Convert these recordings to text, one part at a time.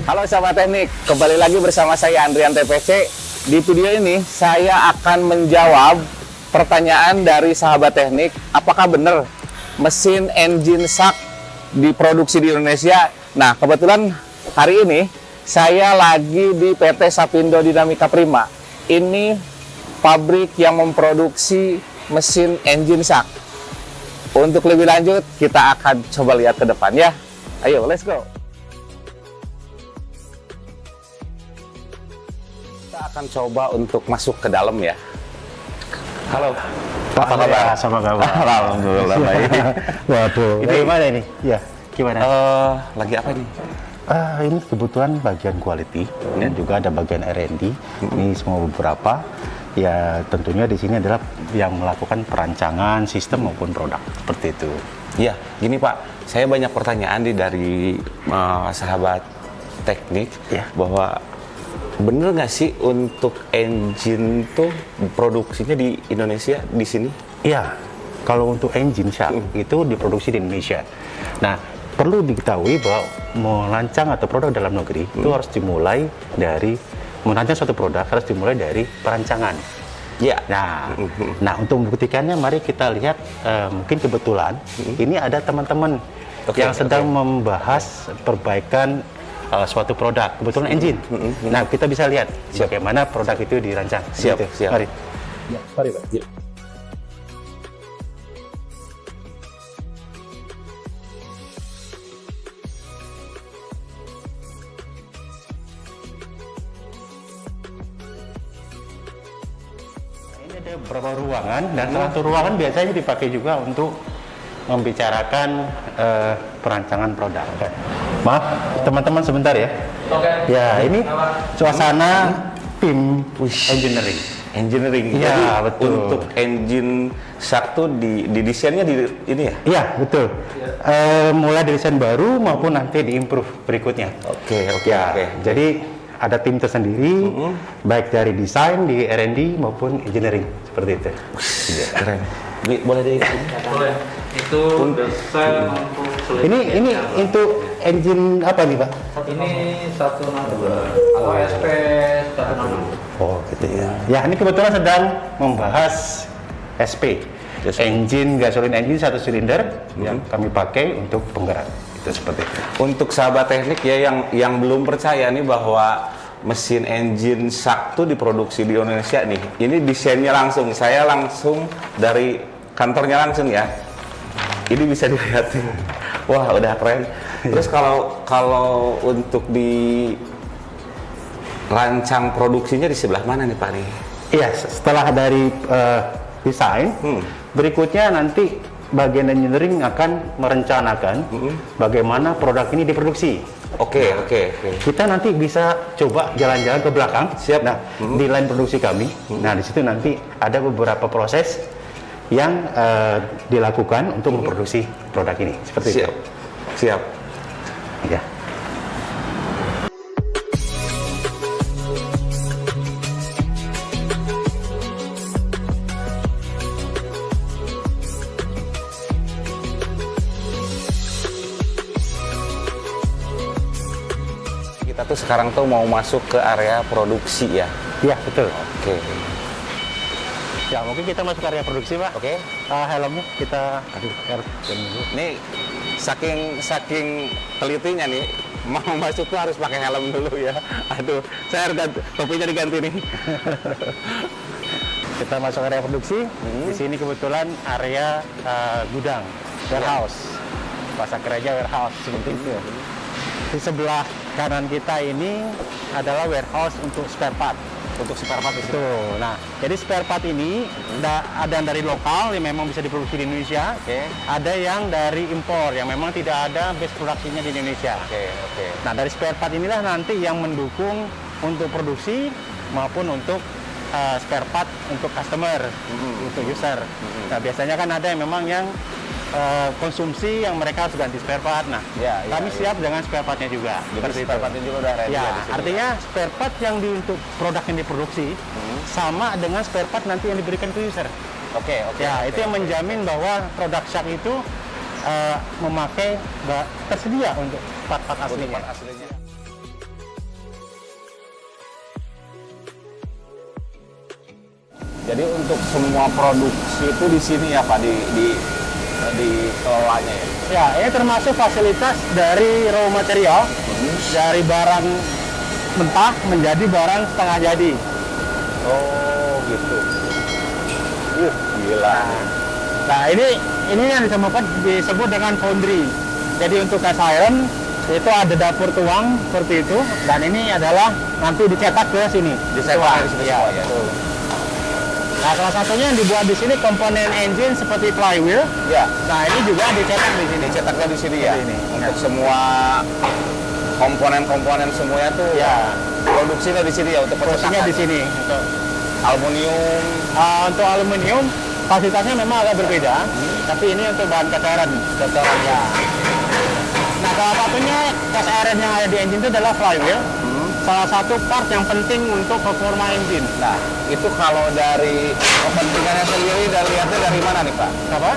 Halo sahabat teknik, kembali lagi bersama saya Andrian TPC. Di video ini saya akan menjawab pertanyaan dari sahabat teknik. Apakah benar mesin engine shock diproduksi di Indonesia? Nah, kebetulan hari ini saya lagi di PT Sapindo Dinamika Prima. Ini pabrik yang memproduksi mesin engine shock. Untuk lebih lanjut, kita akan coba lihat ke depan ya. Ayo, let's go. Kita akan coba untuk masuk ke dalam ya. Halo, apa kabar? Sama kabar. Alhamdulillah baik. Waduh, Ini gimana ini? Ya, gimana? Lagi apa ini? Ini kebutuhan bagian quality dan juga ada bagian R&D. Ini semua beberapa. Ya, tentunya di sini adalah yang melakukan perancangan sistem maupun produk seperti itu. Ya, gini Pak, saya banyak pertanyaan dari sahabat teknik Ya. bahwa bener nggak sih untuk engine tuh produksinya di Indonesia di sini? Iya, kalau untuk engine shock itu diproduksi di Indonesia. Nah, perlu diketahui bahwa merancang atau produk dalam negeri itu harus dimulai dari merancang suatu produk harus dimulai dari perancangan. Ya. Nah, untuk membuktikannya, mari kita lihat. Mungkin kebetulan ini ada teman-teman yang sedang membahas perbaikan suatu produk, kebetulan engine. Nah, kita bisa lihat bagaimana produk itu dirancang. Siap, Gitu. siap. Mari. Ya, mari, Pak. Ya. Ini ada beberapa ruangan dan salah satu ruangan biasanya dipakai juga untuk membicarakan perancangan produk. Maaf, teman-teman sebentar ya. Oke. Ya, ini suasana tim engineering. Engineering. Iya, Jadi, betul. Untuk engine shock tuh di desainnya di ini ya? Iya, betul. Mulai dari desain baru maupun nanti diimprove berikutnya. Oke. Ya, jadi ada tim tersendiri, baik dari desain, di R&D maupun engineering seperti itu. Keren. Boleh deh. Boleh. Itu desain untuk Ini untuk engine apa nih, Pak? ini 162 atau SP 166. Oh, gitu ya. Ya, ini kebetulan sedang membahas SP, engine gasoline engine satu silinder yang kami pakai untuk penggerak. Itu seperti itu. Untuk sahabat teknik ya yang belum percaya nih bahwa mesin engine shock tuh diproduksi di Indonesia nih. Ini desainnya langsung, saya langsung dari kantornya langsung ya. Ini bisa dilihat. Wah, udah keren. Terus kalau untuk di rancang produksinya di sebelah mana nih Pak nih? Iya, setelah dari desain, berikutnya nanti bagian engineering akan merencanakan bagaimana produk ini diproduksi. Oke. Kita nanti bisa coba jalan-jalan ke belakang. Siap. Nah, di line produksi kami. Nah, di situ nanti ada beberapa proses yang dilakukan untuk memproduksi produk ini. Seperti itu. Siap. Ya. Kita tuh sekarang tuh mau masuk ke area produksi ya. Ya, betul. Oke. Ya, mungkin kita masuk ke area produksi, Pak. Oke. Helmnya kita Ini saking telitinya nih, mau masuk tuh harus pakai helm dulu ya. Aduh, saya harus topinya diganti nih. Kita masuk area produksi. Di sini kebetulan area gudang, warehouse. Bahasa kerennya warehouse seperti itu. Di sebelah kanan kita ini adalah warehouse untuk spare part. Untuk spare part itu. Tuh, nah, jadi spare part ini ada yang dari lokal yang memang bisa diproduksi di Indonesia. Oke. Ada yang dari impor yang memang tidak ada base produksinya di Indonesia. Oke. Nah, dari spare part inilah nanti yang mendukung untuk produksi maupun untuk spare part untuk customer, untuk user. Nah, biasanya kan ada yang memang yang konsumsi yang mereka harus ganti spare part. Nah, kami siap dengan spare partnya juga. Jadi spare partnya juga udah ready Ya, di sini. artinya spare part yang untuk produk yang diproduksi sama dengan spare part nanti yang diberikan ke user. Oke. Ya, itu yang menjamin bahwa produk Shark itu memakai tersedia untuk part-part aslinya. Jadi untuk semua produksi itu di sini ya Pak, di kelolanya ya. Ya, ini termasuk fasilitas dari raw material, dari barang mentah menjadi barang setengah jadi. Oh gitu. Gila. Nah, ini yang disebut dengan foundry. Jadi untuk cast iron itu ada dapur tuang seperti itu, dan ini adalah nanti dicetak ke sini. Dicetak di sini ya. semua ya. Betul. Nah, salah satunya yang dibuat di sini komponen engine seperti flywheel. Ya. Nah, ini juga dicetak di sini. Dicetaknya di sini ya. Seperti ini. Untuk semua komponen-komponen semuanya tuh Ya. produksinya di sini ya untuk Posisinya pencetakan. di sini. Untuk Aluminium. untuk aluminium fasilitasnya memang agak berbeda, tapi ini untuk bahan cast iron. Ya. Nah, salah satunya cast iron yang ada di engine itu adalah flywheel. Salah satu part yang penting untuk performa engine. Nah, itu kalau dari kepentingannya sendiri dan lihatnya dari mana nih Pak? Apa?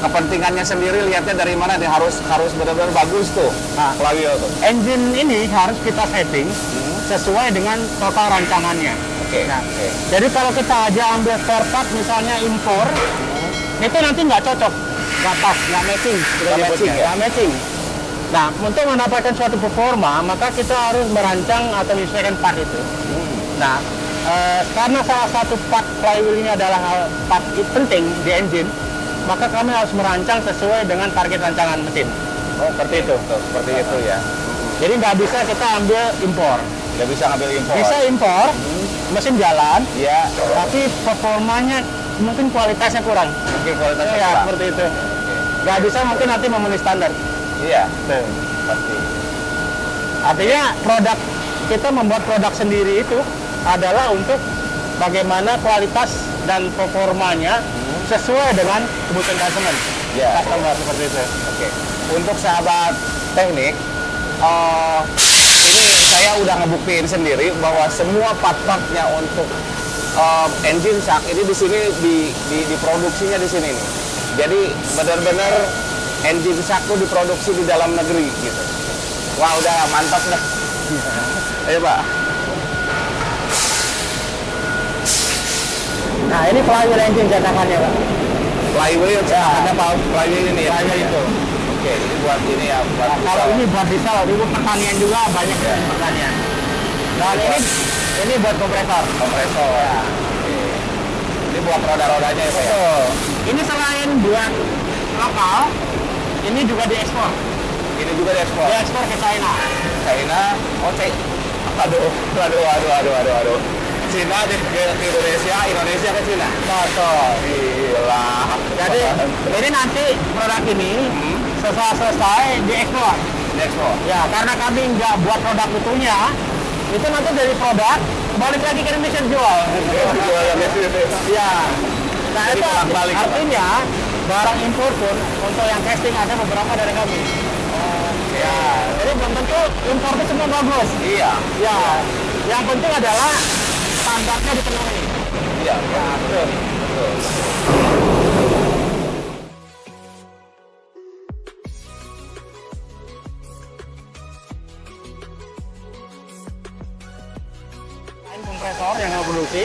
Kepentingannya sendiri lihatnya dari mana nih? Harus benar-benar bagus tuh. Nah, flywheel tuh. engine ini harus kita setting sesuai dengan total rancangannya. Oke. Nah, Oke. jadi kalau kita aja ambil spare part misalnya impor, itu nanti nggak cocok, nggak pas, nggak matching. kita Nggak nyebutnya, matching, ya? nggak matching. Nah, untuk mendapatkan suatu performa, maka kita harus merancang atau menyesuaikan part itu. Nah, karena salah satu part flywheel ini adalah part penting di engine, maka kami harus merancang sesuai dengan target rancangan mesin. Oh, seperti itu. Tuh, seperti itu ya. Jadi nggak bisa kita ambil impor. Nggak bisa ngambil impor. Bisa impor, mesin jalan, Ya. tapi performanya mungkin kualitasnya kurang. Mungkin kualitasnya Ya, kurang. seperti itu. Nggak bisa mungkin nanti memenuhi standar. Iya. Pasti. Artinya produk kita membuat produk sendiri itu adalah untuk bagaimana kualitas dan performanya sesuai dengan kebutuhan customer. Ya. Customer seperti itu. Oke. Untuk sahabat teknik, ini saya udah ngebuktiin sendiri bahwa semua part-partnya untuk engine shock ini di sini diproduksinya di sini nih. Jadi benar-benar engine shock tuh diproduksi di dalam negeri gitu. Wah, udah mantap dah. Ayo Pak. Nah, ini flywheel engine cetakannya, Pak. Flywheel, ada Pak, flywheel ini ya. Flywheel itu. Oke, ini buat ini ya, buat Nah, kalau ini buat diesel, ini pertanian juga banyak Ya. pertanian. Dan ini buat kompresor. kompresor. Ya. Oke. Ini buat roda-rodanya ya Pak ya. Betul. Ini selain buat lokal, ini juga diekspor. Ini juga diekspor. Diekspor ke China. China, aduh. Cina ke Indonesia, Indonesia ke Cina. Betul. Gila. Jadi ini nanti produk ini setelah selesai diekspor. Diekspor. Ya, karena kami nggak buat produk utuhnya, itu nanti dari produk balik lagi ke Indonesia jual. Ya. Nah, Jadi itu bolak-balik, artinya barang impor pun untuk yang casting ada beberapa dari kami. Ya, jadi belum tentu impor itu semua bagus. Iya. Ya, yang penting adalah standarnya dipenuhi. Iya. Ya, betul. Lain kompresor yang kami produksi.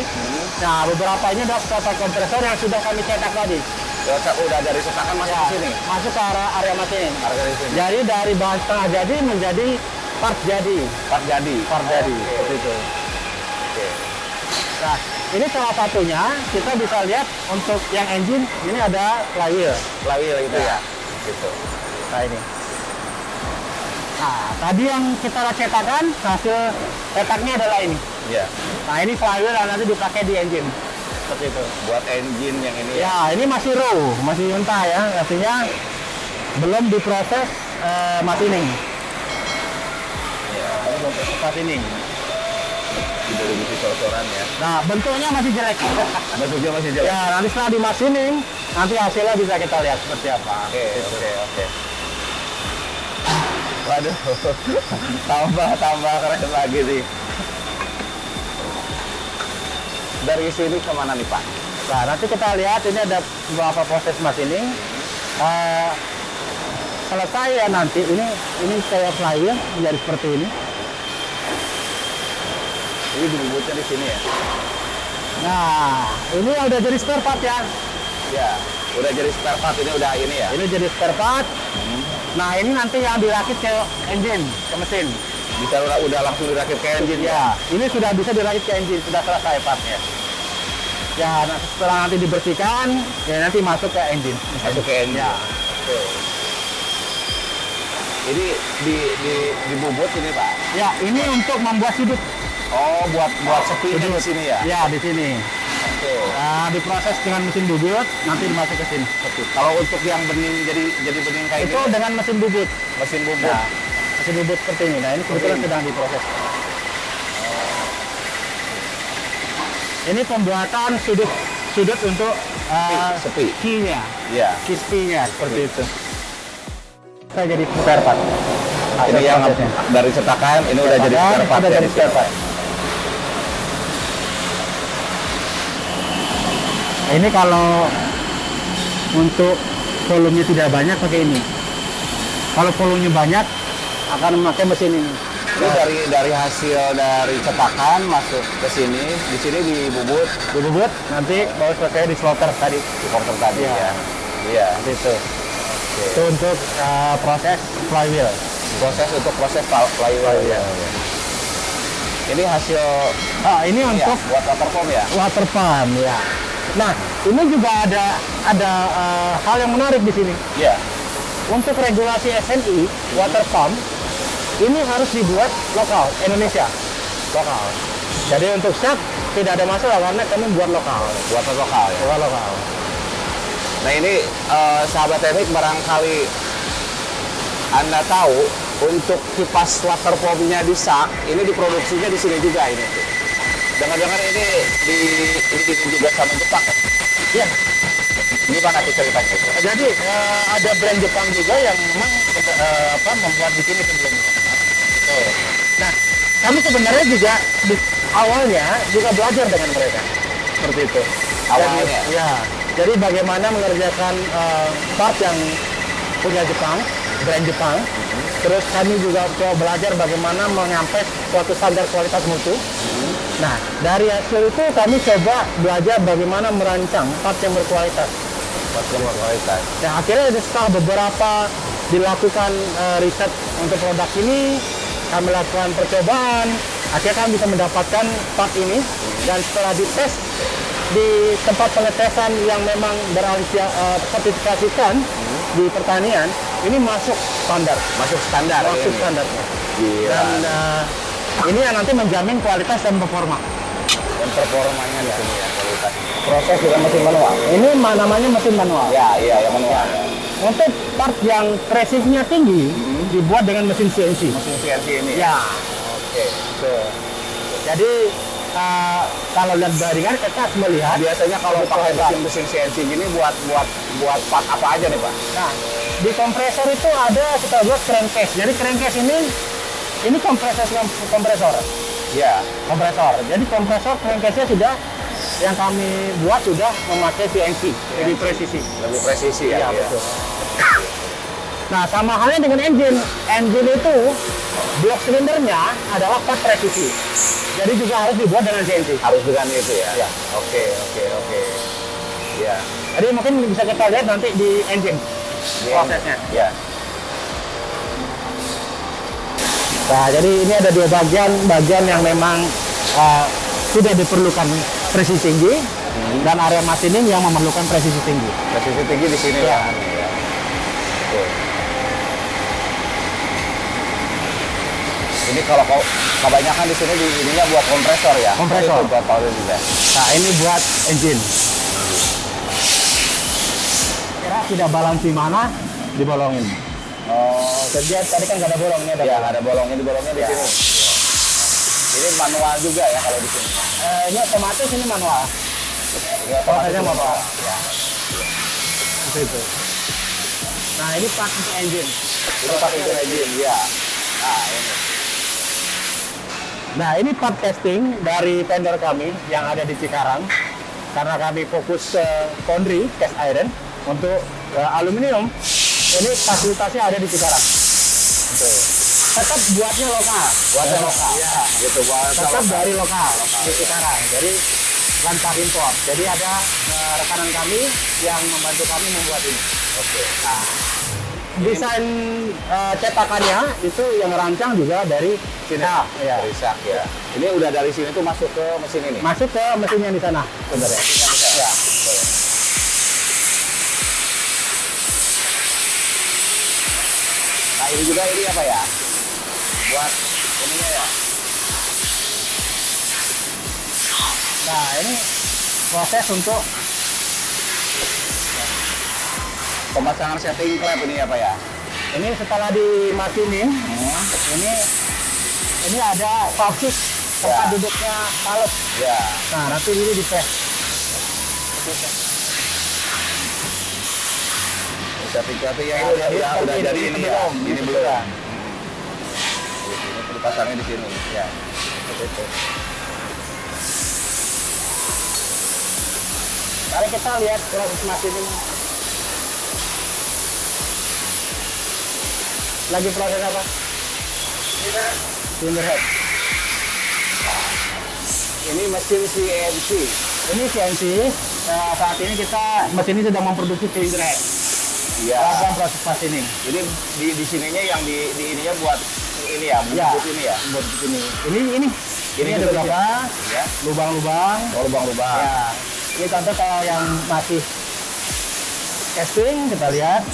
Nah, beberapa ini adalah beberapa kompresor yang sudah kami cetak tadi. Udah dari cetakan masuk Ya, ke sini. masuk ke area mesin. Harga di sini. Jadi dari bahan setengah jadi menjadi part jadi. Part jadi. Part jadi. Oke. Seperti itu. Oke. Nah, ini salah satunya kita bisa lihat untuk yang engine ini ada flywheel. Flywheel gitu ya. Gitu. Nah ini. Nah, tadi yang kita cetakan hasil cetaknya adalah ini. Iya. Nah, ini flywheel yang nanti dipakai di engine. Seperti itu. Buat engine yang ini ya. Ya, ini masih raw, masih mentah ya. Artinya belum diproses machining. Iya. Ini belum proses machining. Udah lebih cor-coran ya. Nah, bentuknya masih jelek. Bentuknya masih jelek. Ya, nanti setelah di machining, nanti hasilnya bisa kita lihat seperti apa. Oke. Waduh, tambah keren lagi sih. Dari sini kemana nih Pak? Nah, nanti kita lihat ini ada beberapa proses machining. Selesai ya nanti ini kayak flywheel menjadi seperti ini. Ini dibungkusnya di sini ya. Nah, ini udah jadi spare part ya. Ya, udah jadi spare part ini udah ini ya. Ini jadi spare part. Nah, ini nanti yang dirakit ke engine, ke mesin. Bisa udah langsung dirakit ke engine Ya, ini sudah bisa dirakit ke engine, sudah selesai partnya. Ya, nah, setelah nanti dibersihkan, ya nanti masuk ke engine. Masuk ke engine. Ya. Oke. Ini di bubut ini Pak. Ya, ini untuk membuat sudut. Oh, buat sepi di sini ya. Ya, di sini. Oke. Nah, diproses dengan mesin bubut, nanti dimasuk ke sini. Kalau untuk yang bening jadi bening kayak Itu gini, dengan mesin bubut. mesin bubut. Nah, mesin bubut seperti ini. Nah, ini kebetulan ini. sedang diproses. Ini pembuatan sudut untuk Sepi. key-nya, Iya. key-nya seperti itu. Kita jadi spare part. Ini yang dari cetakan, ini udah jadi spare part. Ada ya jadi di spare sini. part. Nah, ini kalau untuk volumenya tidak banyak pakai ini. Kalau volumenya banyak akan memakai mesin ini. Ini dari hasil dari cetakan masuk ke sini, di sini dibubut, Dibubut, nanti baru selesai di slaughter tadi. di porter tadi Iya. ya. Iya. Seperti itu. Itu untuk proses flywheel. Proses flywheel ya. Ini hasil Ah, ini ya, untuk buat water pump ya. water pump ya. Nah, ini juga ada hal yang menarik di sini. Iya. Untuk regulasi SNI water pump ini harus dibuat lokal Indonesia. Lokal. Jadi untuk SAP tidak ada masalah karena kami buat lokal. Buatan lokal ya. Buat lokal. Nah ini sahabat teknik barangkali Anda tahu untuk kipas water pump-nya di SAK ini diproduksinya di sini juga ini. Dengar-dengar ini dibikin juga sama Jepang ya? Iya. Gimana tuh ceritanya? Jadi ada brand Jepang juga yang memang membuat di sini sebelumnya. Nah, kami sebenarnya juga di awalnya juga belajar dengan mereka. Seperti itu. Awalnya? Jadi, ya. Jadi bagaimana mengerjakan part yang punya Jepang, brand Jepang. Terus kami juga coba belajar bagaimana menyampaikan suatu standar kualitas mutu. Nah, dari hasil itu kami coba belajar bagaimana merancang part yang berkualitas. Kualitas. Nah, akhirnya setelah beberapa dilakukan riset untuk produk ini, kami lakukan percobaan, akhirnya kami bisa mendapatkan part ini, dan setelah dites di tempat pengetesan yang memang sertifikasikan di pertanian, ini masuk standar. Masuk standar Masuk ini. standar. Gila. Dan ini yang nanti menjamin kualitas dan performa. Dan performanya di sini ya kualitas. Proses dengan mesin manual. Ini namanya mesin manual. Ya, iya yang manual. Untuk part yang presisinya tinggi, dibuat dengan mesin CNC. Mesin CNC ini. Ya. Oke. Tuh. Jadi kalau lihat jaringan kita harus melihat. Biasanya kalau pakai mesin CNC gini buat part apa aja nih Pak? Nah, di kompresor itu ada kita buat crankcase. Jadi crankcase ini kompresor. Iya. Kompresor. Jadi kompresor crankcase-nya sudah yang kami buat sudah memakai CNC, lebih presisi. Lebih presisi ya. Iya, Iya. betul. Nah, sama halnya dengan engine. Engine itu blok silindernya adalah part presisi. Jadi juga harus dibuat dengan CNC. Harus dengan itu ya. Iya. Oke. Iya. Jadi mungkin bisa kita lihat nanti di engine prosesnya. Iya. Nah, jadi ini ada dua bagian yang memang sudah diperlukan presisi tinggi dan area machining yang memerlukan presisi tinggi. Presisi tinggi di sini Iya. ya. Iya. Oke. Ini kalau kebanyakan di sini ininya buat kompresor ya. Kompresor. Itu buat power juga. Nah, ini buat engine. Kira tidak balance di mana dibolongin. Oh, Jadi tadi kan nggak ada bolong, ini ada ya bolong. ada bolongnya di Ya. sini. Ini manual juga ya kalau di sini. Ini otomatis, ini manual. Ini Prosesnya otomatis manual. Ya. Seperti itu. Nah, ini part untuk engine. Ini pakai engine ya. Nah, ini. Nah, ini part testing dari vendor kami yang ada di Cikarang. Karena kami fokus ke foundry, cast iron, untuk aluminium. Ini fasilitasnya ada di Cikarang. Betul. Tetap buatnya lokal. Buatnya lokal. Iya. Gitu buat Tetap dari lokal di Cikarang. Jadi lancar impor. Jadi ada rekanan kami yang membantu kami membuat ini. Oke. Nah, desain cetakannya itu yang rancang juga dari Sini. Nah, ya. Dari sak ya. Ini udah dari sini tuh masuk ke mesin ini. Masuk ke mesin yang di sana sebenarnya. Ya. Nah ini juga ini apa ya? Buat ininya ya. Nah, ini proses untuk Pemasangan setting klep ini apa ya? ini setelah dimasinin, ini ada valve tempat Ya. duduknya talus. Ya. Nah, nanti ini di-press. Setting klep yang Nah, ini udah ini jadi ini ya. belum, Ini belum. Ini dipasangnya di sini. Ya. Seperti itu. Mari kita lihat proses mesin ini. Lagi proses apa? Cylinder head. Ini mesin CNC. Ini CNC. Nah, saat ini mesin ini sedang memproduksi cylinder head. Iya. Lakukan proses machining. Jadi di sininya yang di ininya buat ini ya, Ya. buat ini ya. Buat ini. Ini ada juga berapa? Ya. Lubang-lubang. Oh, lubang-lubang. Ya. Ini contoh kalau yang masih casting, kita lihat.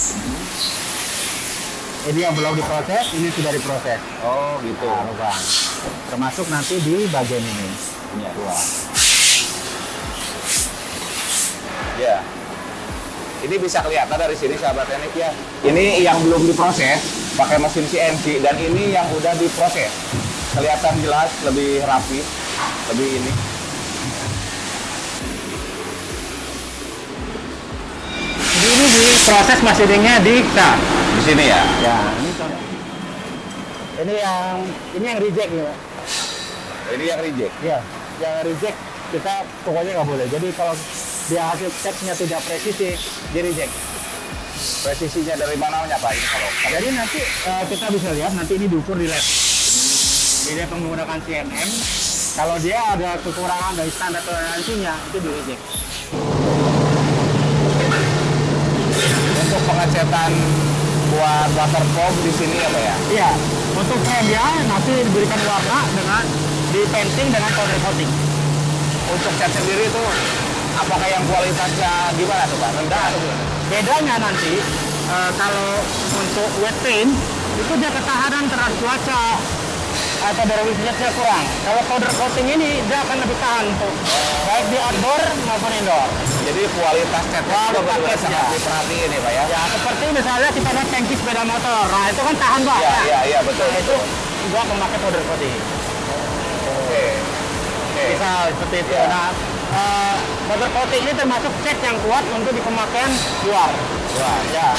Ini yang belum diproses, ini sudah diproses. Oh, gitu. Nah, lubang. Termasuk nanti di bagian ini. Ya. Ya. Ini bisa kelihatan dari sini sahabat teknik ya. Ini yang belum diproses pakai mesin CNC dan ini yang udah diproses. Kelihatan jelas, lebih rapi, lebih ini. Jadi ini di proses machiningnya di Di sini ya. Ya, ini contoh. Ini yang reject nih, Pak. Ini yang reject. Ya, yang reject kita pokoknya nggak boleh. Jadi kalau dia hasil ceknya tidak presisi, di reject. Presisinya dari mananya Pak ini kalau? Jadi nanti kita bisa lihat nanti ini diukur di lab. Ini menggunakan CMM. Kalau dia ada kekurangan dari standar toleransinya itu di reject. Untuk pengecetan buat water pump di sini apa ya? Iya, untuk frame dia nanti diberikan warna dengan di painting dengan powder coating. Untuk cat sendiri itu apakah yang kualitasnya gimana tuh Pak? Rendah atau gimana? Bedanya nanti kalau untuk wet paint itu dia ketahanan terhadap cuaca atau dari wisatnya kurang. Kalau powder coating ini dia akan lebih tahan tuh, baik di outdoor maupun indoor. Jadi kualitas catnya Kualitas benar-benar catnya. sangat diperhatiin ya Pak ya? Ya seperti misalnya kita lihat tangki sepeda motor, nah itu kan tahan Pak. Iya betul. Nah, itu juga memakai powder coating. Oke. Bisa seperti itu. Ya. Nah, powder coating ini termasuk cat yang kuat untuk di pemakaian luar. Wah, Ya,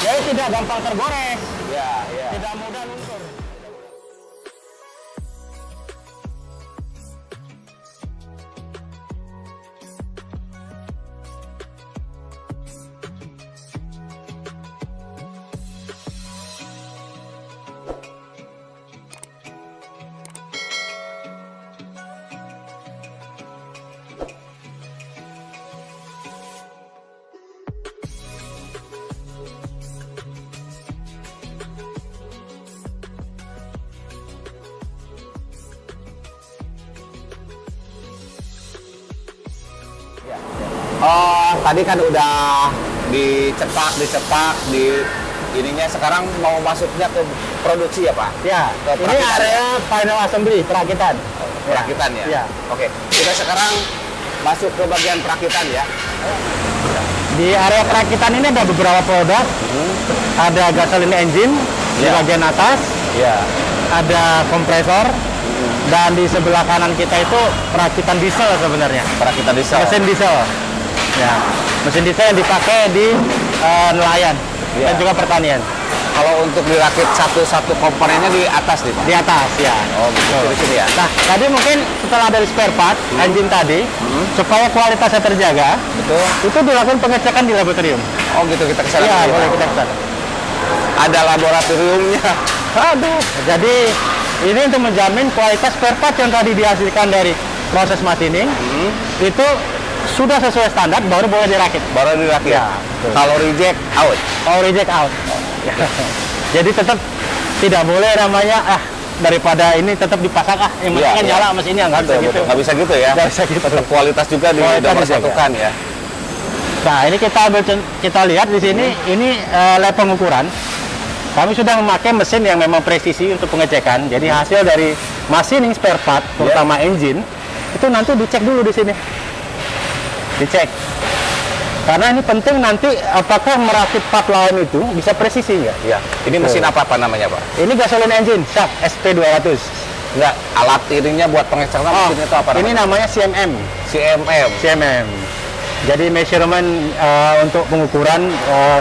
jadi tidak gampang tergores, ya. tidak mudah luntur. Oh, tadi kan udah dicetak di ininya sekarang mau masuknya ke produksi ya Pak? Ya, Ke ini perakitan area final assembly perakitan. Perakitan ya? Ya. Oke, kita sekarang masuk ke bagian perakitan ya. Di area perakitan ini ada beberapa produk. Ada gasoline engine di Ya. bagian atas, Iya. ada kompresor, dan di sebelah kanan kita itu perakitan diesel sebenarnya. Perakitan diesel. Mesin diesel. Ya, mesin diesel yang dipakai di nelayan Ya. dan juga pertanian. Kalau untuk dirakit satu-satu komponennya di atas nih Pak? Di atas ya. Oh, gitu. Di sini ya? Nah, tadi mungkin setelah dari spare part engine tadi, supaya kualitasnya terjaga, Betul. itu dilakukan pengecekan di laboratorium. Oh gitu, kita kesana Iya, dulu ya? boleh kita kesana. Ada laboratoriumnya. Aduh. Jadi ini untuk menjamin kualitas spare part yang tadi dihasilkan dari proses machining itu sudah sesuai standar baru boleh dirakit. Baru dirakit. Ya, betul. Kalau reject out. Oh, reject out. Jadi tetap tidak boleh namanya daripada ini tetap dipasang yang penting kan nyala mesinnya, nggak bisa gitu. Nggak bisa gitu ya. Nggak bisa gitu. Tetap kualitas juga dipersatukan ya. Nah, ini kita lihat di sini ini lab pengukuran. Kami sudah memakai mesin yang memang presisi untuk pengecekan. Jadi hasil dari machining spare part, terutama engine, itu nanti dicek dulu di sini. Dicek. Karena ini penting nanti apakah merakit part lain itu bisa presisi nggak? Iya. Ini mesin apa namanya, Pak? Ini gasoline engine, Sharp SP200. Enggak, alat ininya buat pengecekan mesin itu apa Ini namanya CMM. CMM. CMM. Jadi measurement untuk pengukuran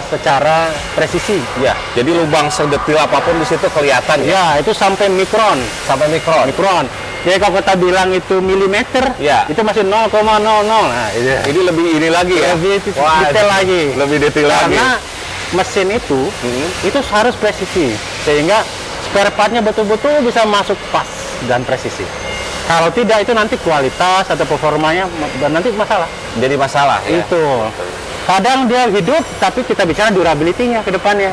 secara presisi. Ya, jadi lubang sedetil apapun di situ kelihatan ya. Ya, itu sampai mikron. Sampai mikron. Mikron. Jadi kalau kita bilang itu milimeter, Ya. itu masih 0,00. Nah, itu. Ini lebih ini lagi ya. Lebih detail lagi. Lebih detail lagi. Karena mesin itu harus presisi sehingga spare partnya betul-betul bisa masuk pas dan presisi. Kalau tidak itu nanti kualitas atau performanya dan nanti masalah. Jadi masalah ya. Itu. Kadang dia hidup tapi kita bicara durability-nya ke depannya.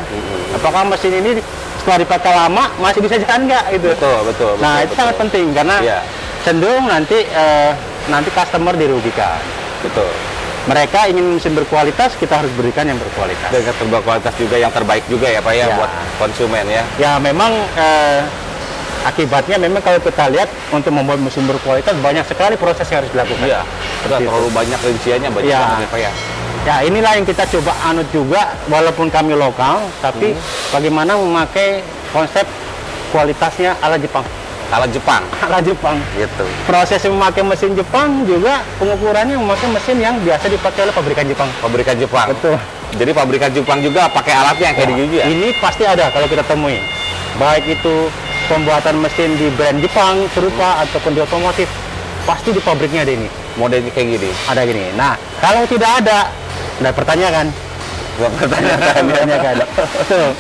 Apakah mesin ini setelah dipakai lama masih bisa jalan nggak itu? Betul. Nah, itu sangat penting karena cenderung nanti customer dirugikan. Betul. Mereka ingin mesin berkualitas, kita harus berikan yang berkualitas. Dan berkualitas juga yang terbaik juga ya Pak ya, buat konsumen ya. Ya memang akibatnya memang kalau kita lihat untuk membuat mesin berkualitas banyak sekali proses yang harus dilakukan. Iya. Terlalu banyak rinciannya banyak banget ya Pak ya. Ya inilah yang kita coba anut juga walaupun kami lokal, tapi bagaimana memakai konsep kualitasnya ala Jepang. Ala Jepang. Ala Jepang. Gitu. Proses memakai mesin Jepang juga pengukurannya memakai mesin yang biasa dipakai oleh pabrikan Jepang. Pabrikan Jepang. Betul. Jadi pabrikan Jepang juga pakai alatnya yang kayak gitu ya. Ini pasti ada kalau kita temui. Baik itu pembuatan mesin di brand Jepang serupa ataupun di otomotif, pasti di pabriknya ada ini. Modelnya kayak gini. Ada gini. Nah, kalau tidak ada pertanyakan. Pertanyakan. Betul.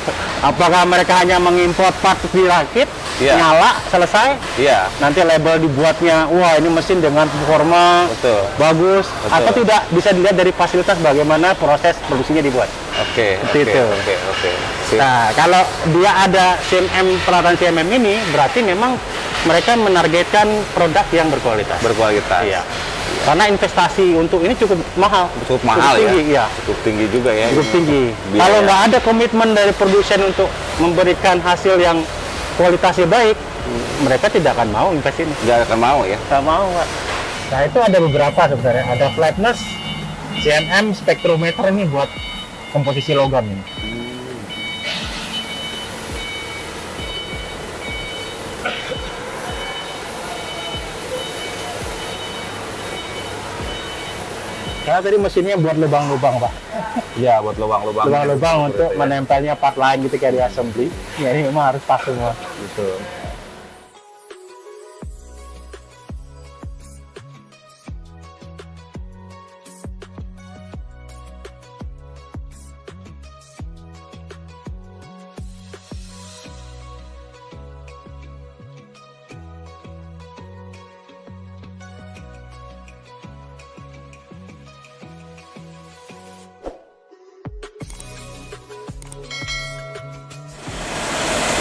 Apakah mereka hanya mengimpor part dirakit, nyala, selesai? Iya. Nanti label dibuatnya, wah ini mesin dengan performa bagus, atau tidak bisa dilihat dari fasilitas bagaimana proses produksinya dibuat. Oke. Nah, kalau dia ada CMM, peralatan CMM ini, berarti memang mereka menargetkan produk yang berkualitas. Iya. Karena investasi untuk ini cukup mahal. Cukup mahal tinggi, ya. Cukup tinggi juga ya. Cukup tinggi. Kalau nggak ada komitmen dari produsen untuk memberikan hasil yang kualitasnya baik, mereka tidak akan mau invest ini. Tidak akan mau ya. Nggak mau, Pak. Nah, itu ada beberapa sebenarnya. Ada flatness, CMM, spektrometer ini buat komposisi logam ini. Karena tadi mesinnya buat lubang-lubang, Pak. Iya, buat lubang-lubang. Lubang-lubang untuk menempelnya part lain gitu kayak di assembly. Ya, ini memang harus pas semua. Gitu.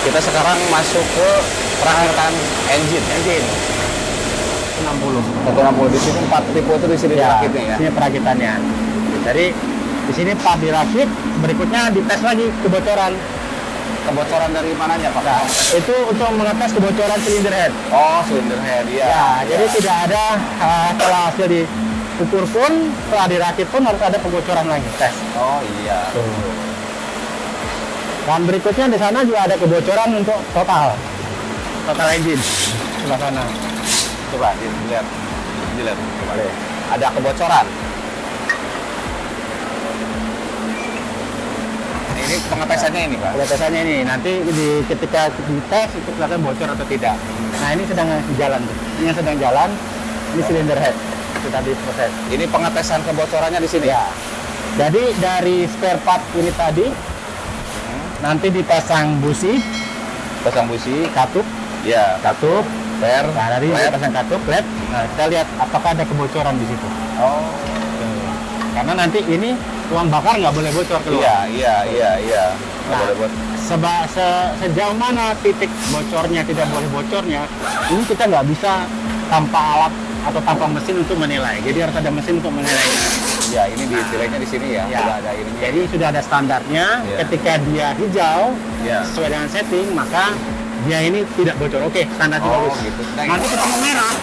Kita sekarang masuk ke perakitan engine. 160 di sini 4 tipe itu di sini dirakitnya ya. Di sini perakitannya. Jadi di sini pas dirakit, berikutnya dites lagi kebocoran. Kebocoran dari mananya Pak? Nah, itu untuk mengetes kebocoran silinder head. Oh, silinder head ya. Jadi tidak ada setelah hasil diukur pun, setelah dirakit pun harus ada kebocoran lagi tes. Oh iya. Dan berikutnya di sana juga ada kebocoran untuk total engine sebelah sana. Coba dilihat. Coba deh. Ada kebocoran. Ini pengetesannya ini Pak. Pengetesannya ini nanti ketika dites itu kelihatan bocor atau tidak. Nah ini sedang jalan tuh. Ini yang sedang jalan. Ini silinder head sudah diproses. Ini pengetesan kebocorannya di sini. Ya. Jadi dari spare part ini tadi nanti dipasang busi, Pasang busi. katup, Ya. Nah, dari pasang katup LED, nah, kita lihat apakah ada kebocoran di situ. Oh. Karena nanti ini uang bakar nggak boleh bocor keluar. Iya. Nggak Nah, boleh buat. sejauh mana titik bocornya tidak boleh bocornya, ini kita nggak bisa tanpa alat atau tanpa mesin untuk menilai. Jadi harus ada mesin untuk menilai. Ya, ini ditilainya di sini ya. Ya. Sudah ada ininya. Jadi sudah ada standarnya. Ya. Ketika dia hijau Ya. sesuai dengan setting, maka dia ini tidak bocor. Oke, standar Oh, bagus. gitu. Nanti ketemu merah,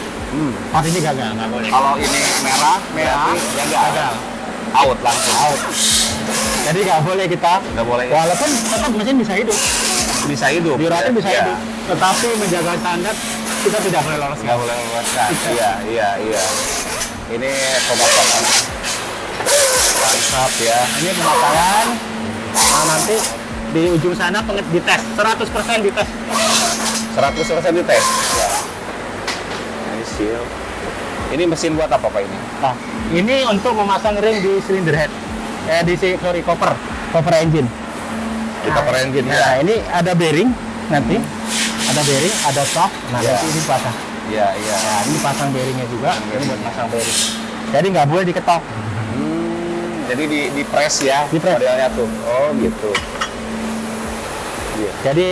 part ini gagal, nggak boleh. Kalau ini merah, Merah, berarti ya nggak gagal. out langsung. Out. Jadi nggak boleh kita. Nggak boleh. Walaupun tetap mesin bisa hidup, Bisa hidup. diuratin bisa Ya. hidup. Tetapi menjaga standar kita tidak boleh lolos. Nggak boleh melepaskan. Iya. Ini pemasangan mantap ya. Ini pemasangan. Nah, nanti di ujung sana dites 100% dites. 100% dites. Ya. Ini seal. Ini mesin buat apa Pak ini? Nah, ini untuk memasang ring di cylinder head. Copper engine. Di cover engine Nah, ya. ini ada bearing nanti. Ada bearing, ada shaft. Nah, Ya. nanti ini pasang. Iya. Nah, ini pasang bearingnya juga. Ini buat Bearingnya. pasang bearing. Jadi nggak boleh diketok. Jadi di press ya. Di press. Modelnya tuh. Oh gitu. Iya. Jadi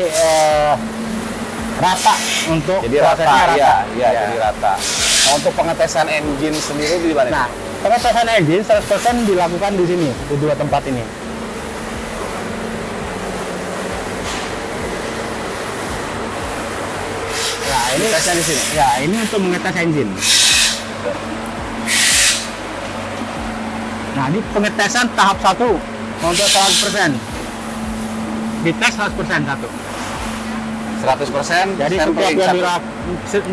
rata untuk Jadi rata, prosesnya ya. Jadi rata. Nah, untuk pengetesan engine sendiri di mana? Nah, pengetesan engine 100% dilakukan di sini, di dua tempat ini. Nah, ini tesnya di sini. ya, ini untuk mengetes engine. Nah, ini pengetesan tahap 1 untuk 100%. Dites 100% satu. 100%. Jadi sampling satu.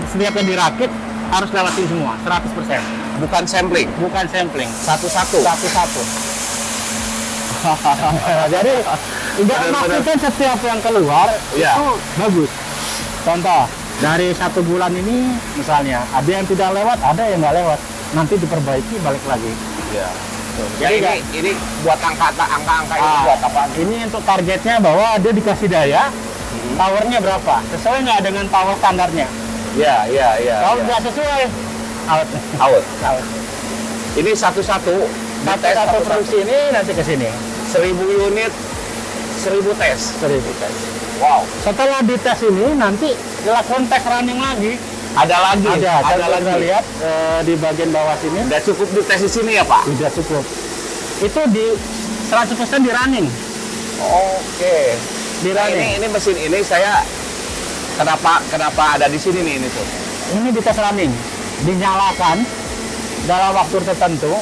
setiap yang dirakit harus lewatin semua 100%. Bukan sampling. Bukan sampling. Satu-satu. Satu-satu. Jadi tidak Benar-benar. memastikan setiap yang keluar Iya. itu bagus. Contoh dari 1 bulan ini misalnya ada yang tidak lewat, ada yang nggak lewat. Nanti diperbaiki balik lagi. Ya. Jadi Jadi ini buat angka ini buat apa? Ini untuk targetnya bahwa dia dikasih daya, powernya berapa? Sesuai nggak dengan power standarnya? Ya. Kalau nggak sesuai, out. Out. Out. Ini satu-satu. Dites Satu produksi ini nanti ke sini. 1000 unit, 1000 tes. 1000 tes. Wow. Setelah dites ini nanti dilakukan tes running lagi. Ada lagi. Ada lagi. Kita lihat di bagian bawah sini. Udah cukup dites di sini ya Pak? Sudah cukup. Itu di 100% di running. Oke. Di Nah, running. ini mesin ini saya kenapa ada di sini nih ini tuh? Ini di tes running. Dinyalakan dalam waktu tertentu.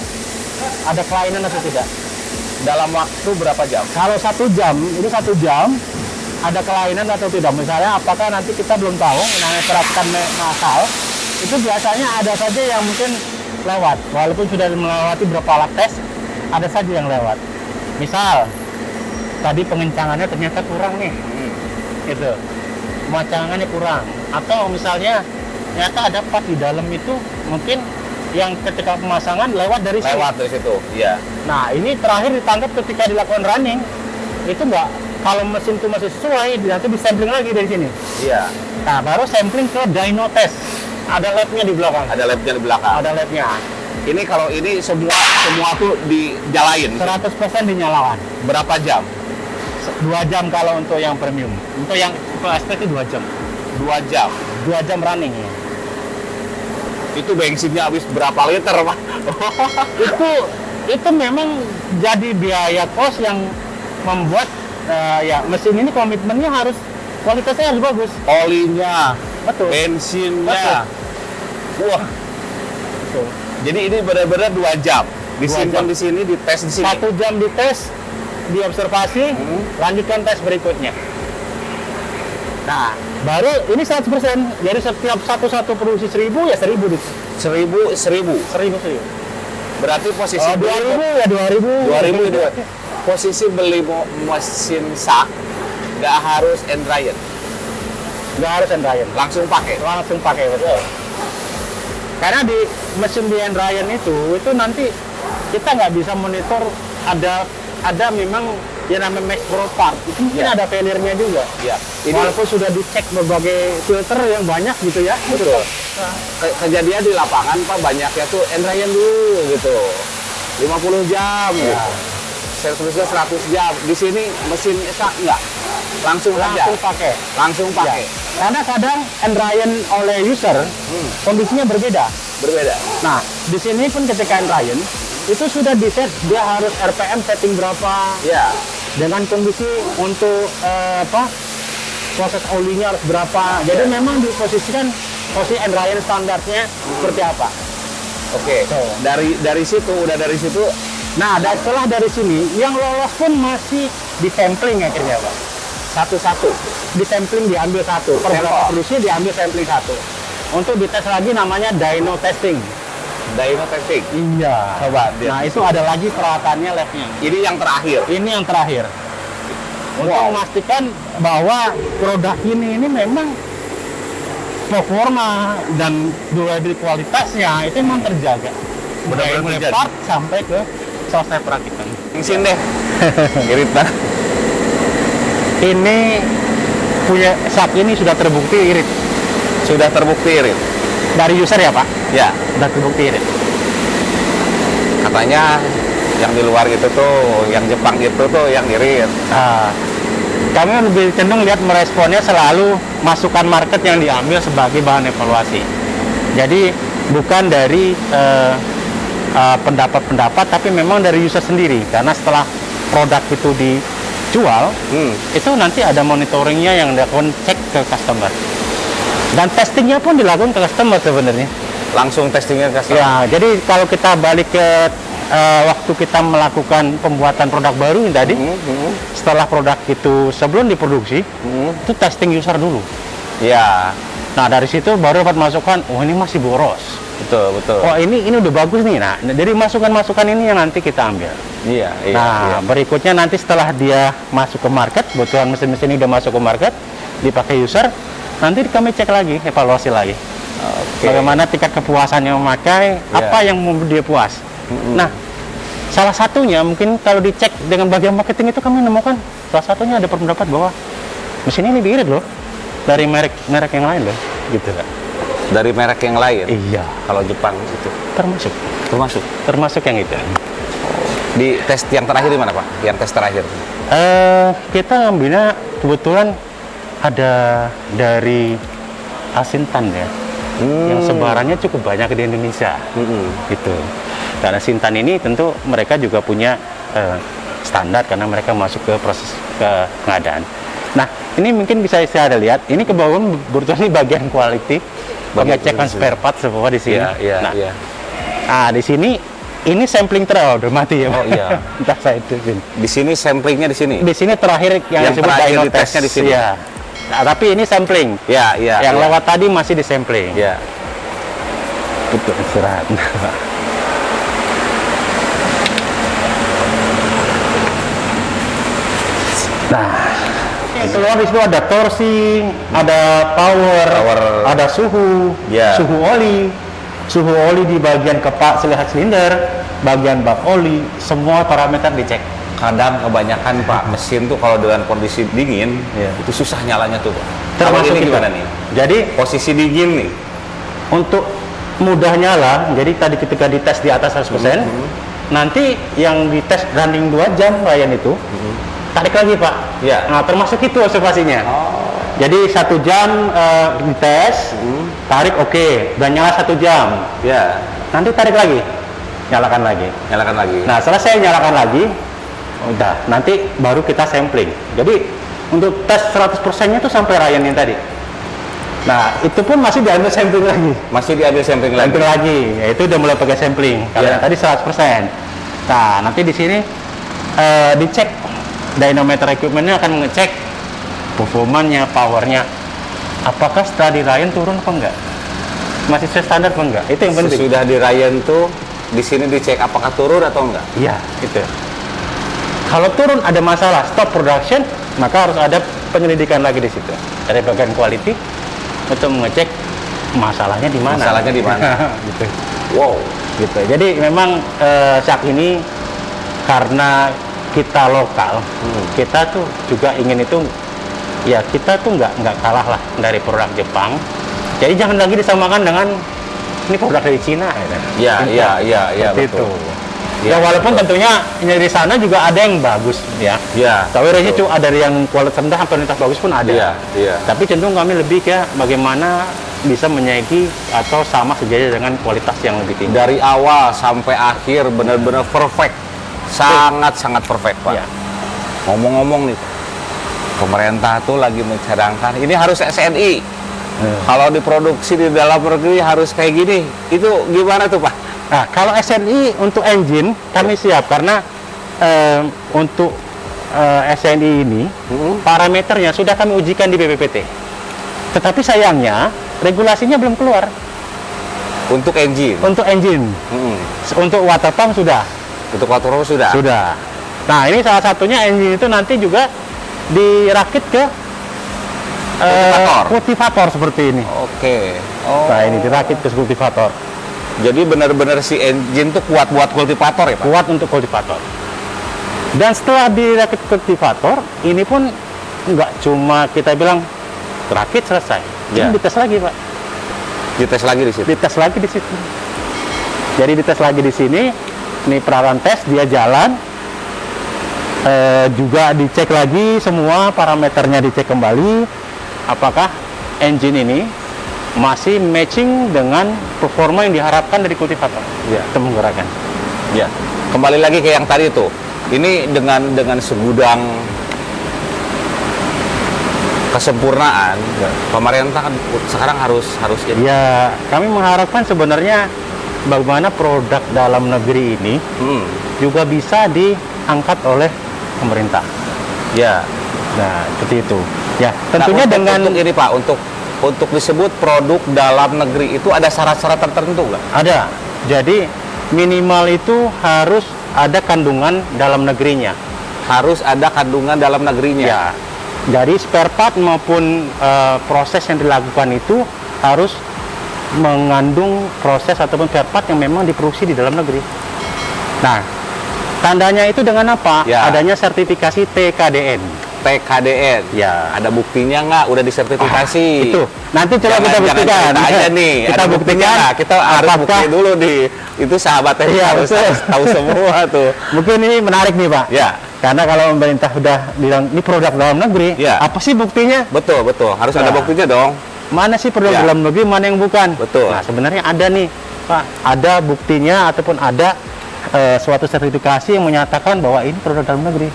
Ada kelainan atau tidak? Dalam waktu berapa jam? Kalau 1 jam, ini 1 jam, ada kelainan atau tidak? Misalnya, apakah nanti kita belum tahu, namanya perhatikan masal, itu biasanya ada saja yang mungkin lewat. Walaupun sudah melewati berapa alat tes, ada saja yang lewat. Misal, tadi pengencangannya ternyata kurang nih. Gitu. Pemacangannya kurang. Atau misalnya, ternyata ada part di dalam itu, mungkin yang ketika pemasangan lewat dari sini. Lewat dari situ. Iya. Nah, ini terakhir ditangkap ketika dilakukan running. Itu enggak, kalau mesin itu masih sesuai, nanti disampling lagi dari sini. Iya. Nah, baru sampling ke dyno test. Ada labnya di belakang. Ada labnya di belakang. Ada labnya. Ini kalau ini semua tuh dijalain. 100% dinyalakan. Berapa jam? 2 jam kalau untuk yang premium. Untuk yang SP itu 2 jam. 2 jam. 2 jam running ya. Itu bensinnya habis berapa liter, Pak? itu memang jadi biaya kos yang membuat ya mesin ini komitmennya harus kualitasnya harus bagus. Olinya, Betul. bensinnya. Wah. Betul. Jadi ini benar-benar 2 jam. Disimpan jam. di sini, dites di sini. 1 jam dites, diobservasi, lanjutkan tes berikutnya. Nah, baru ini 100%. Jadi setiap satu produksi 1000 ya 1000 di 1000. 1000. Berarti posisi Oh, 2000 ya 2000. 2000 itu. Posisi beli mesin sak nggak harus end dryer, Nggak harus end dryer. langsung pakai. Langsung pakai betul. Karena di mesin di end dryer itu nanti kita nggak bisa monitor ada memang yang namanya max pro part itu mungkin Ya. ada failure-nya juga. Ya. Ini Walaupun sudah dicek berbagai filter yang banyak gitu ya. betul. Kejadian di lapangan Pak banyaknya tuh end Ryan dulu gitu. 50 jam gitu. Servisnya 100 jam. Di sini mesin ESA enggak. Langsung saja. Langsung pakai. Langsung pakai. Ya. Karena kadang end Ryan oleh user kondisinya berbeda. Berbeda. Nah, di sini pun ketika end Ryan itu sudah di set dia harus RPM setting berapa Ya. dengan kondisi untuk proses olinya harus berapa. Jadi memang diposisikan posisi end Ryan standarnya seperti apa. Oke. Tuh. Dari situ. Nah, setelah dari sini yang lolos pun masih di sampling akhirnya, Pak. Satu-satu. Di sampling diambil satu, per Sampel. berapa produksi diambil sampling satu. Untuk dites lagi namanya dyno testing. Dyno testing. Iya. Coba dia. Nah, itu ada lagi peralatannya labnya. Ini yang terakhir. Ini yang terakhir. Untuk Wow. memastikan bahwa produk ini memang performa dan durability kualitasnya itu memang terjaga. Benar-benar Mulai terjaga. part sampai ke selesai perakitan. Ngisiin deh. Irit banget. Ini punya saat ini sudah terbukti irit Sudah terbukti irit. dari user ya Pak, Ya. sudah terbukti irit. Katanya yang di luar itu tuh, yang Jepang itu tuh yang irit. Nah, kami lebih cenderung lihat meresponnya selalu masukan market yang diambil sebagai bahan evaluasi. Jadi bukan dari pendapat-pendapat, tapi memang dari user sendiri. Karena setelah produk itu dijual, itu nanti ada monitoringnya yang dilakukan cek ke customer. Dan testingnya pun dilakukan ke customer sebenarnya. Langsung testingnya ke customer. Ya, jadi kalau kita balik ke waktu kita melakukan pembuatan produk baru ini tadi, setelah produk itu sebelum diproduksi, itu testing user dulu. Ya, Nah, dari situ baru dapat masukan, oh ini masih boros. betul. Oh ini udah bagus nih. Nah, dari masukan-masukan ini yang nanti kita ambil. Iya. Nah, berikutnya nanti setelah dia masuk ke market, kebetulan mesin-mesin ini udah masuk ke market, dipakai user, nanti kami cek lagi, evaluasi lagi. Oke. Bagaimana tingkat kepuasannya memakai, apa yang membuat dia puas. Nah, salah satunya mungkin kalau dicek dengan bagian marketing itu kami menemukan salah satunya ada pendapat bahwa mesin ini lebih irit loh dari merek yang lain loh, gitu kan. Dari merek yang lain. Iya, Kalau Jepang itu termasuk yang itu. di tes yang terakhir di mana Pak? Yang tes terakhir. Kita ngambilnya kebetulan ada dari Asintan ya, yang sebarannya cukup banyak di Indonesia, gitu. Karena Sintan ini tentu mereka juga punya standar karena mereka masuk ke proses pengadaan. Nah, ini mungkin bisa saya lihat. Ini kebangun berarti bagian quality, pengecekan spare part semua di sini. Iya. Nah, di sini ini sampling trial udah mati ya. Oh, iya. Entah saya itu. Di sini samplingnya di sini. Di sini terakhir yang Yang disebut terakhir dyno di tesnya test. di sini. Iya. Nah, tapi ini sampling. Ya. Yang lewat tadi masih di sampling. Ya. Betul, istirahat. Nah, keluar di situ ada torsi, ada power, ada suhu, Ya. suhu oli di bagian kepak silinder, bagian bak oli, semua parameter dicek. Kadang kebanyakan Pak mesin tuh kalau dengan kondisi dingin itu susah nyalanya tuh Pak. Kalau Termasuk ini itu. gimana nih? Jadi Posisi dingin nih. untuk mudah nyala, jadi tadi ketika dites di atas 100%, nanti yang dites running 2 jam Ryan itu, tarik lagi Pak. Ya. Nah, termasuk itu observasinya. Jadi 1 jam dites, tarik oke, udah nyala 1 jam. Ya. Nanti tarik lagi, nyalakan lagi. Nyalakan lagi. Nah, selesai nyalakan lagi, udah, nanti baru kita sampling. Jadi untuk tes 100%-nya itu sampai Ryan yang tadi. Nah, itu pun masih diambil sampling lagi. Masih diambil sampling lagi. Sampling lagi, yaitu udah mulai pakai sampling. Kalau Ya. yang tadi 100%. Nah, nanti di sini dicek dynometer equipment-nya akan mengecek performanya, powernya. Apakah setelah di Ryan turun apa enggak? Masih sesuai standar apa enggak? Itu yang penting. Sudah di Ryan tuh di sini dicek apakah turun atau enggak. Iya, itu. Kalau turun ada masalah, stop production, maka harus ada penyelidikan lagi di situ. Dari bagian quality untuk mengecek masalahnya di mana. Masalahnya di mana. Gitu. Wow. Gitu. Jadi memang saat ini karena kita lokal, kita tuh juga ingin itu, ya kita tuh nggak kalah lah dari produk Jepang. Jadi jangan lagi disamakan dengan ini produk dari Cina. Iya, Itu. betul. Ya walaupun tentunya dari sana juga ada yang bagus ya. Iya. Tapi itu ada yang kualitas rendah, kualitas bagus pun ada. Iya. Tapi cenderung kami lebih ke bagaimana bisa menyaingi atau sama sejajar dengan kualitas yang lebih tinggi. Dari awal sampai akhir benar-benar perfect. Sangat perfect, Pak. Ya. Ngomong-ngomong nih, pemerintah tuh lagi mencadangkan ini harus SNI. Kalau diproduksi di dalam negeri harus kayak gini. Itu gimana tuh, Pak? Nah, kalau SNI untuk engine kami siap karena untuk SNI ini parameternya sudah kami ujikan di BPPT. Tetapi sayangnya regulasinya belum keluar Untuk engine. untuk engine. Untuk water pump sudah. Untuk water pump sudah. Sudah. Nah, ini salah satunya engine itu nanti juga dirakit ke kultivator seperti ini. Oke. Nah, ini dirakit ke kultivator. Jadi benar-benar si engine tuh kuat buat kultivator ya, Pak? Kuat untuk kultivator. Dan setelah dirakit kultivator, ini pun nggak cuma kita bilang rakit selesai. Ya. Ini dites lagi, Pak. Dites lagi di situ. Dites lagi di situ. Jadi dites lagi di sini. Ini peralatan tes, dia jalan. Juga dicek lagi semua parameternya, dicek kembali. Apakah engine ini masih matching dengan performa yang diharapkan dari kultivator. Ya. Kita menggerakkan. Ya. Kembali lagi ke yang tadi tuh. Ini dengan segudang kesempurnaan, pemerintah kan sekarang harus ini. Ya, kami mengharapkan sebenarnya bagaimana produk dalam negeri ini juga bisa diangkat oleh pemerintah. Ya. Nah, seperti itu. Ya, tentunya untuk ini, Pak, untuk disebut produk dalam negeri itu ada syarat-syarat tertentu nggak? ada. Jadi minimal itu harus ada kandungan dalam negerinya. Harus ada kandungan dalam negerinya. Ya. Jadi spare part maupun proses yang dilakukan itu harus mengandung proses ataupun spare part yang memang diproduksi di dalam negeri. Nah, tandanya itu dengan apa? Ya. Adanya sertifikasi TKDN. TKDN. Ya. Ada buktinya nggak? Udah disertifikasi. Itu. Nanti coba Jangan- kita jangan buktikan. cerita aja nih. Kita Ada buktinya buktikan. nggak? Kita harus Apakah- bukti dulu nih. Itu sahabatnya Iya, harus betul. tahu semua tuh. Mungkin ini menarik nih, Pak. Ya. Karena kalau pemerintah sudah bilang ini produk dalam negeri, Ya. apa sih buktinya? Betul. Harus ada Nah. buktinya dong. Mana sih produk Ya. dalam negeri, mana yang bukan? Betul. Nah, sebenarnya ada nih, Pak. Ada buktinya ataupun ada suatu sertifikasi yang menyatakan bahwa ini produk dalam negeri.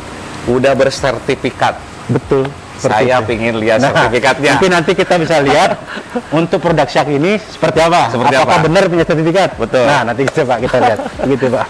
Udah bersertifikat. Betul. seperti Saya itu. pingin lihat Nah, sertifikatnya. mungkin nanti kita bisa lihat untuk produk Shark ini seperti apa. Seperti Apakah apa? benar punya sertifikat? Betul. Nah, nanti coba kita lihat. Begitu, Pak.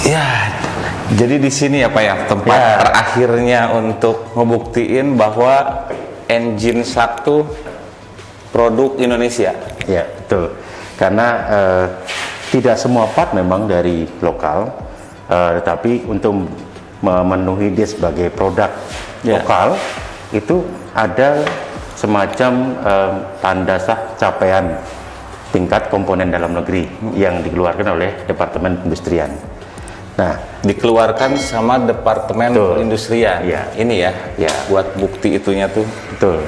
Ya, jadi di sini ya Pak ya tempat Ya. terakhirnya untuk ngebuktiin bahwa engine Shark tuh produk Indonesia. Ya, betul. Karena tidak semua part memang dari lokal, tetapi untuk memenuhi dia sebagai produk Ya. lokal, itu ada semacam tanda sah capaian tingkat komponen dalam negeri yang dikeluarkan oleh Departemen Perindustrian. Nah, Dikeluarkan sama Departemen Betul. Perindustrian. Iya. Ini ya, Ya. buat bukti itunya tuh. betul.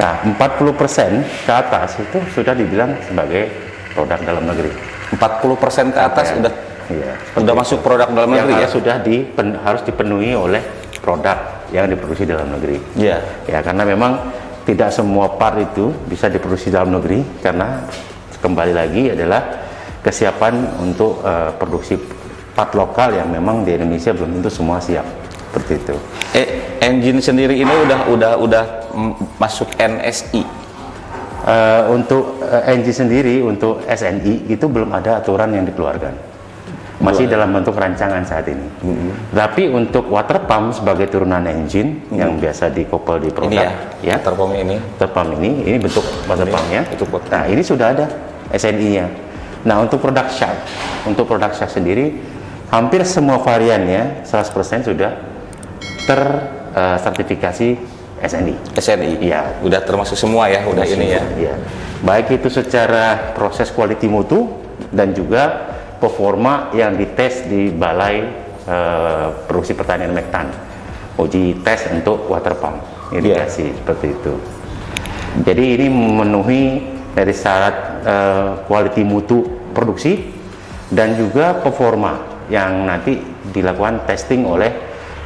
Nah, 40% ke atas itu sudah dibilang sebagai produk dalam negeri. 40% ke atas Capaian. udah Iya, udah masuk produk dalam yang negeri ya. sudah harus dipenuhi oleh produk yang diproduksi dalam negeri. Iya. Ya, karena memang tidak semua part itu bisa diproduksi dalam negeri karena kembali lagi adalah kesiapan untuk produksi part lokal yang memang di Indonesia belum tentu semua siap seperti itu. Engine sendiri ini udah masuk NSI. Untuk engine sendiri, untuk SNI itu belum ada aturan yang dikeluarkan, masih dalam bentuk rancangan saat ini. Tapi untuk water pump sebagai turunan engine yang biasa dikoppel di produk, Ini ya, water pump ini bentuk water pumpnya. Nah, ini sudah ada SNI-nya. Nah, untuk produk shaft sendiri hampir semua variannya 100% sudah tersertifikasi SNI. Iya, udah termasuk semua ya, udah ini ya. Iya. Baik itu secara proses quality mutu dan juga performa yang dites di Balai Produksi Pertanian Mektan. Uji tes untuk water pump irigasi seperti itu. Jadi ini memenuhi dari syarat quality mutu produksi dan juga performa yang nanti dilakukan testing oleh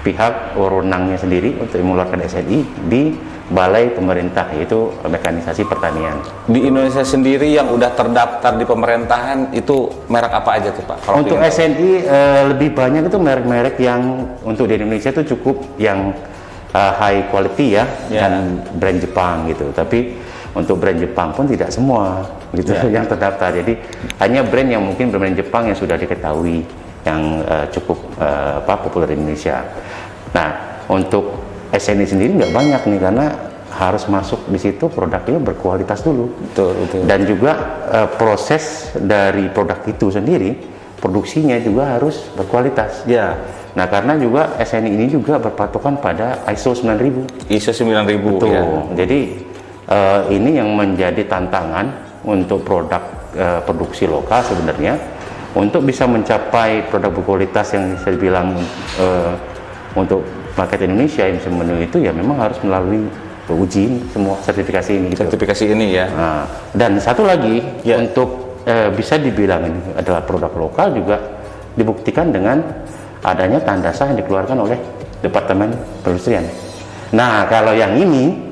pihak wewenangnya sendiri untuk mengeluarkan SNI di Balai Pemerintah, yaitu Mekanisasi Pertanian. Di Indonesia sendiri yang udah terdaftar di pemerintahan itu merek apa aja tuh Pak? Untuk SNI lebih banyak itu merek-merek yang untuk di Indonesia itu cukup yang high quality ya, dan brand Jepang gitu. Tapi untuk brand Jepang pun tidak semua gitu yang terdaftar. Jadi hanya brand yang mungkin brand Jepang yang sudah diketahui, yang cukup populer di Indonesia. Nah, untuk SNI sendiri nggak banyak nih, karena harus masuk di situ produknya berkualitas dulu. Betul. Dan juga proses dari produk itu sendiri, produksinya juga harus berkualitas. Ya. Nah, karena juga SNI ini juga berpatokan pada ISO 9000. ISO 9000. Betul. Ya. Jadi ini yang menjadi tantangan untuk produk produksi lokal sebenarnya, untuk bisa mencapai produk berkualitas yang saya bilang untuk market Indonesia yang bisa memenuhi itu, ya memang harus melalui uji semua sertifikasi ini. Sertifikasi ini ya. Nah, dan satu lagi untuk bisa dibilang ini adalah produk lokal juga dibuktikan dengan adanya tanda sah yang dikeluarkan oleh Departemen Perindustrian. Nah, kalau yang ini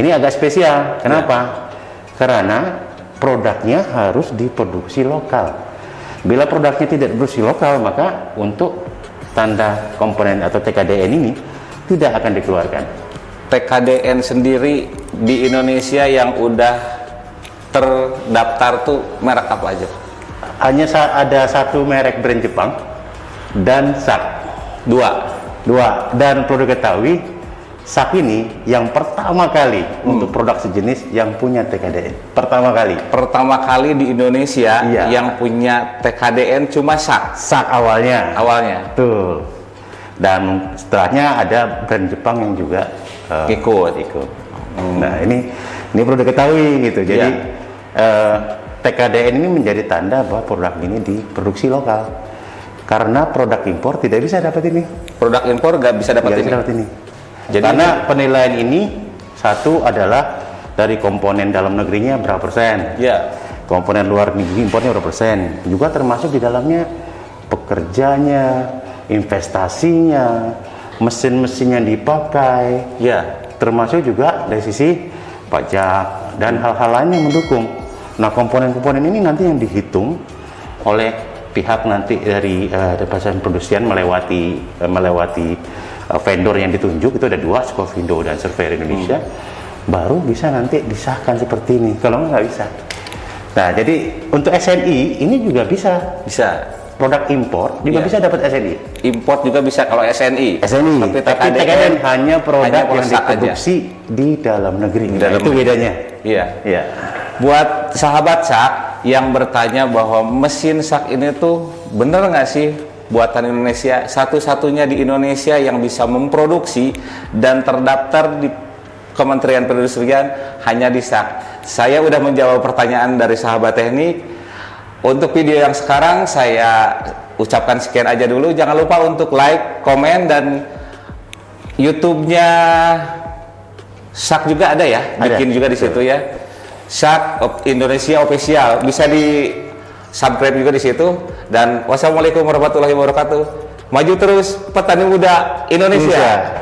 agak spesial. Kenapa? Karena produknya harus diproduksi lokal. Bila produknya tidak diproduksi lokal, maka untuk tanda komponen atau TKDN ini tidak akan dikeluarkan. TKDN sendiri di Indonesia yang udah terdaftar tuh merek apa aja? Hanya ada satu merek brand Jepang dan SAK. Dua. Dan perlu diketahui, SAK ini yang pertama kali untuk produk sejenis yang punya TKDN. Pertama kali di Indonesia yang punya TKDN cuma SAK. SAK awalnya. Betul. Dan setelahnya ada brand Jepang yang juga ikut. Nah, ini perlu diketahui gitu. Jadi TKDN ini menjadi tanda bahwa produk ini diproduksi lokal. Karena produk impor tidak bisa dapat ini. Produk impor nggak bisa dapat ini. Jadi, karena penilaian ini satu adalah dari komponen dalam negerinya berapa persen, komponen luar negeri impornya berapa persen, juga termasuk di dalamnya pekerjanya, investasinya, mesin-mesin yang dipakai, termasuk juga dari sisi pajak dan hal-hal lain yang mendukung. Nah, komponen-komponen ini nanti yang dihitung oleh pihak nanti dari Departemen Perindustrian melewati vendor yang ditunjuk, itu ada 2, Skovindo dan Surveyor Indonesia, baru bisa nanti disahkan seperti ini. Kalau nggak bisa. Nah, jadi untuk SNI ini juga bisa. Produk impor juga bisa dapat SNI. Import juga bisa kalau SNI. Tapi TKDN hanya produk yang diproduksi di dalam negeri. Itu bedanya. Iya. Buat sahabat SAK yang bertanya bahwa mesin SAK ini tuh bener nggak sih buatan Indonesia, satu-satunya di Indonesia yang bisa memproduksi dan terdaftar di Kementerian Perindustrian, hanya di SAK. Saya udah menjawab pertanyaan dari sahabat teknik. Untuk video yang sekarang saya ucapkan sekian aja dulu. Jangan lupa untuk like, komen, dan YouTube-nya SAK juga ada ya, bikin juga di situ ya. SAK Indonesia Official, bisa di subscribe juga di situ. Dan wassalamualaikum warahmatullahi wabarakatuh. Maju terus petani muda Indonesia.